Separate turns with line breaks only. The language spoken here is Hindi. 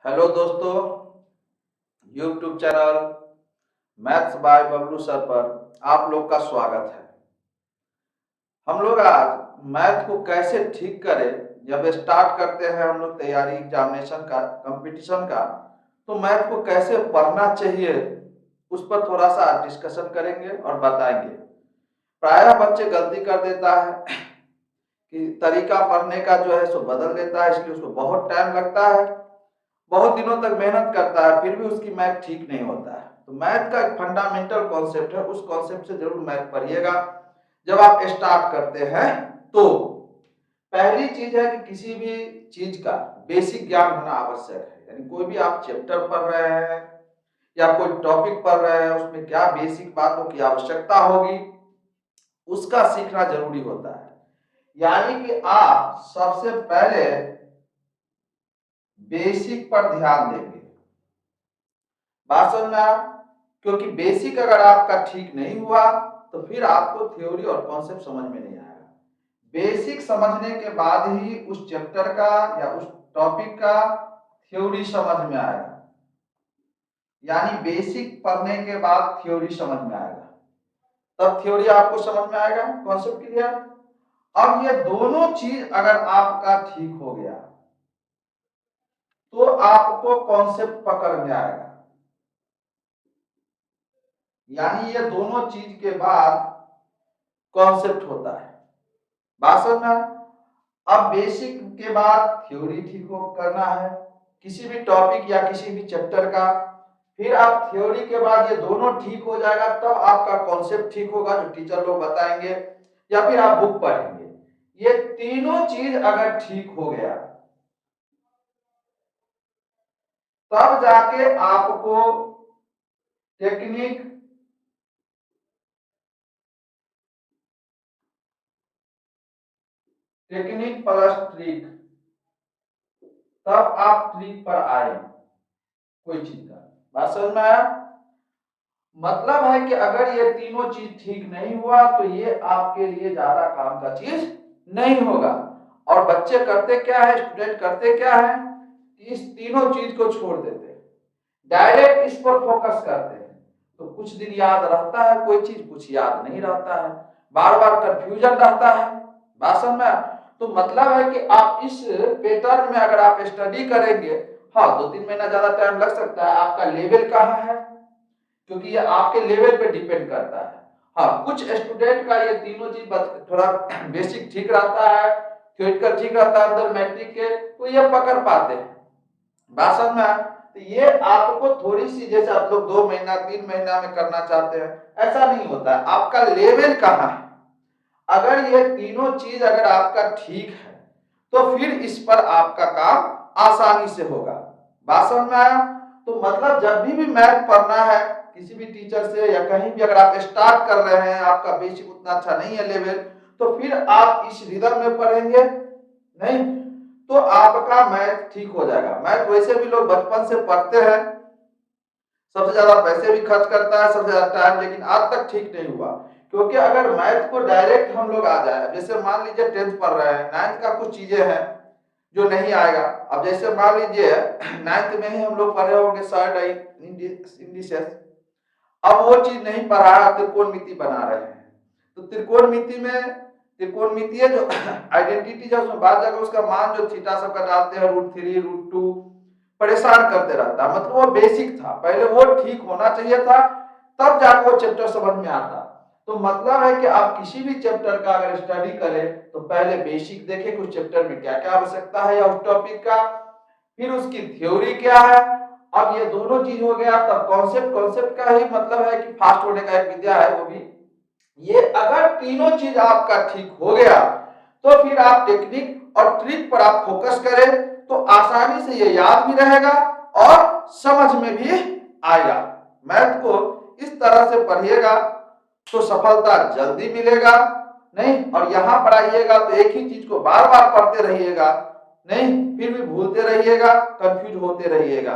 हेलो दोस्तों, YouTube channel maths by Bablu sir पर आप लोग का स्वागत है। हम लोग आज मैथ को कैसे ठीक करें, जब स्टार्ट करते हैं हम लोग तैयारी एग्जामिनेशन का, कंपटीशन का, तो मैथ को कैसे पढ़ना चाहिए उस पर थोड़ा सा डिस्कशन करेंगे और बताएंगे। प्रायः बच्चे गलती कर देता है कि तरीका पढ़ने का जो है सो बदल देता है, इसलिए उसको बहुत टाइम लगता है, बहुत दिनों तक मेहनत करता है, फिर भी उसकी मैथ ठीक नहीं होता है। तो मैथ का एक फंडामेंटल कॉन्सेप्ट है, उस कॉन्सेप्ट से जरूर मैथ पढ़िएगा जब आप स्टार्ट करते हैं। तो पहली चीज है कि किसी भी चीज का बेसिक ज्ञान होना आवश्यक है। यानी कोई भी आप चैप्टर पढ़ रहे हैं या कोई टॉपिक पढ़ रहे हैं, उसमें क्या बेसिक बातों की आवश्यकता होगी उसका सीखना जरूरी होता है। यानी कि आप सबसे पहले बेसिक पर ध्यान देंगे। बात समझ में आया? क्योंकि बेसिक अगर आपका ठीक नहीं हुआ तो फिर आपको थ्योरी और कॉन्सेप्ट समझ में नहीं आएगा। बेसिक समझने के बाद ही उस चैप्टर का या उस टॉपिक का थ्योरी समझ में आएगा। यानी बेसिक पढ़ने के बाद थ्योरी समझ में आएगा, तब थ्योरी आपको समझ में आएगा, कॉन्सेप्ट क्लियर। अब ये दोनों चीज अगर आपका ठीक हो गया तो आपको कॉन्सेप्ट पकड़ में आएगा। यानी ये दोनों चीज के बाद कॉन्सेप्ट होता है। बात समझ में? अब बेसिक के बाद थ्योरी ठीक हो करना है किसी भी टॉपिक या किसी भी चैप्टर का, फिर आप थ्योरी के बाद ये दोनों ठीक हो जाएगा, तब आपका कॉन्सेप्ट ठीक होगा जो टीचर लोग बताएंगे या फिर आप बुक पढ़ेंगे। ये तीनों चीज अगर ठीक हो गया तब जाके आपको टेक्निक प्लस ट्रिक, तब आप ट्रिक पर आए कोई चीज का। बात समझ में आया? मतलब है कि अगर ये तीनों चीज ठीक नहीं हुआ तो ये आपके लिए ज्यादा काम का चीज नहीं होगा। और बच्चे करते क्या है, स्टूडेंट करते क्या है, इस तीनों चीज को छोड़ देते हैं, डायरेक्ट इस पर फोकस करते हैं। तो कुछ दिन याद रहता है कोई चीज, कुछ याद नहीं रहता है, बार बार कंफ्यूजन रहता है। बात समझ में? तो मतलब है कि आप इस पैटर्न में अगर आप स्टडी करेंगे, हाँ 2-3 महीना ज्यादा टाइम लग सकता है। आपका लेवल कहाँ है, क्योंकि ये आपके लेवल पे डिपेंड करता है। हाँ, कुछ स्टूडेंट का ये तीनों चीज थोड़ा बेसिक ठीक रहता है, थ्योरेटिकल ठीक रहता है अंदर मैट्रिक के, तो ये पकड़ पाते हैं। बात समझ में आया? तो ये आपको थोड़ी सी, जैसे आप लोग 2 महीना 3 महीना में करना चाहते हैं, ऐसा नहीं होता है। आपका लेवल कहाँ है, अगर ये तीनों चीज अगर आपका ठीक है तो फिर इस पर आपका काम आसानी से होगा। बात समझ में आया? तो मतलब जब भी मैथ पढ़ना है किसी भी टीचर से या कहीं भी, अगर आप स्टार्ट कर रहे हैं, आपका बेसिक उतना अच्छा नहीं है लेवल, तो फिर आप इस रिदम में पढ़ेंगे नहीं तो आपका मैथ ठीक हो जाएगा। मैथ वैसे भी लोग बचपन से पढ़ते हैं, सबसे ज्यादा पैसे भी खर्च करता है, सबसे ज्यादा टाइम, लेकिन आज तक ठीक नहीं हुआ। क्योंकि अगर मैथ को डायरेक्ट हम लोग आ जाए, जैसे मान लीजिए 10th पढ़ रहे हैं, 9th का कुछ चीजें हैं जो नहीं आएगा। अब जैसे मान लीजिए 9th में ही हम लोग पढ़े होंगे सर्ड इंडिसेस, अब वो चीज नहीं पढ़ा है, त्रिकोणमिति बना रहे हैं। तो त्रिकोणमिति में त्रिकोणमितीय जो आइडेंटिटी है उसमें बाद जाकर उसका मान जो थीटा सबका डालते हैं, √3 √2, परेशान करते रहता है। मतलब वो बेसिक था, पहले वो ठीक होना चाहिए था, तब जाकर वो चैप्टर समझ में आता। तो मतलब है कि आप किसी भी चैप्टर का अगर स्टडी करें तो पहले बेसिक देखें कि उस चैप्टर में क्या क्या आवश्यकता है या उस टॉपिक का, फिर उसकी थ्योरी क्या है। अब ये दोनों चीज हो गया, तब कॉन्सेप्ट का ही मतलब है कि फास्ट होने का एक विद्या है वो भी। ये अगर तीनों चीज आपका ठीक हो गया तो फिर आप टेक्निक और ट्रिक पर आप फोकस करें तो आसानी से ये याद भी रहेगा और समझ में भी आएगा। मैथ को इस तरह से पढ़िएगा तो सफलता जल्दी मिलेगा नहीं, और यहां पर आइएगा तो एक ही चीज को बार बार पढ़ते रहिएगा नहीं, फिर भी भूलते रहिएगा, कंफ्यूज होते रहिएगा।